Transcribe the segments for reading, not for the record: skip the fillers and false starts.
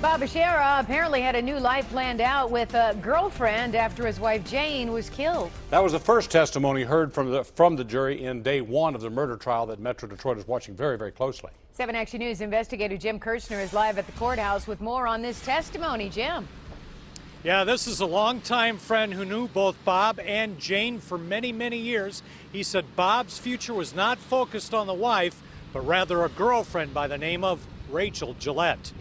Bob Bashara apparently had a new life planned out with a girlfriend after his wife Jane was killed. That was the first testimony heard from the jury in day one of the murder trial that Metro Detroit is watching very, very closely. 7 Action News investigator Jim Kirchner is live at the courthouse with more on this testimony. Jim. Yeah, this is a longtime friend who knew both Bob and Jane for many, many years. He said Bob's future was not focused on the wife, but rather a girlfriend by the name of Rachel Gillette.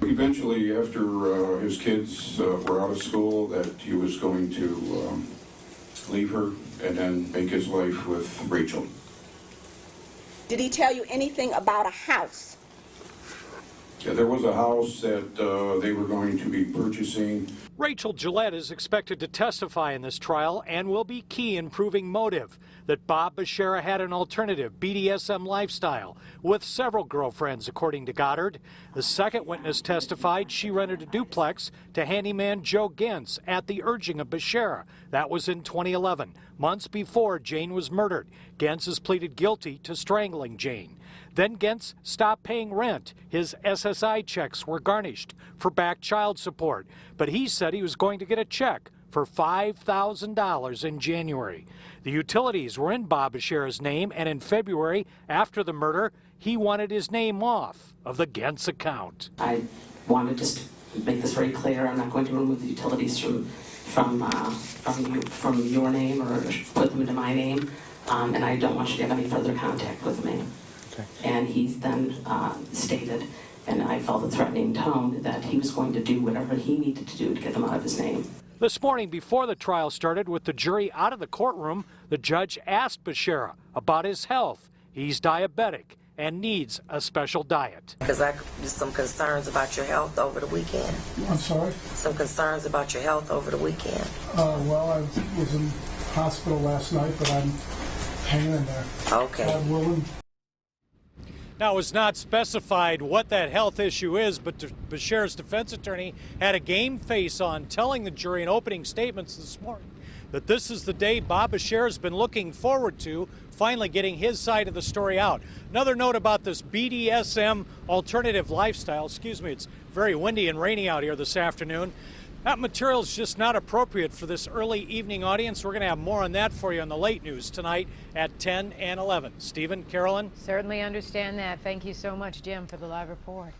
Eventually, after his kids were out of school, that he was going to leave her and then make his life with Rachel. Did he tell you anything about a house? Yeah, there was a house that they were going to be purchasing. Rachel Gillette is expected to testify in this trial and will be key in proving motive, that Bob Bashara had an alternative BDSM lifestyle with several girlfriends, according to Goddard. The second witness testified she rented a duplex to handyman Joe Gentz at the urging of Bashara. That was in 2011, months before Jane was murdered. Gentz has pleaded guilty to strangling Jane. Then Gentz stopped paying rent. His SSI checks were garnished for back child support, but he said he was going to get a check for $5,000 in January. The utilities were in Bob Bashara's name, and in February, after the murder, he wanted his name off of the Gentz account. I want to just make this very clear. I'm not going to remove the utilities from your name or put them into my name, and I don't want you to have any further contact with me. Okay. And he's then stated, and I felt a threatening tone, that he was going to do whatever he needed to do to get them out of his name. This morning, before the trial started, with the jury out of the courtroom, the judge asked Bashara about his health. He's diabetic and needs a special diet. Because just some concerns about your health over the weekend. I'm sorry? Some concerns about your health over the weekend. Well, I was in hospital last night, but I'm hanging in there. Okay. God willing. Now, it's not specified what that health issue is, but Bashara's defense attorney had a game face on, telling the jury in opening statements this morning that this is the day Bob Bashara's been looking forward to, finally getting his side of the story out. Another note about this BDSM alternative lifestyle. Excuse me, it's very windy and rainy out here this afternoon. That material is just not appropriate for this early evening audience. We're going to have more on that for you on the late news tonight at 10 and 11. Stephen, Carolyn? Certainly understand that. Thank you so much, Jim, for the live report.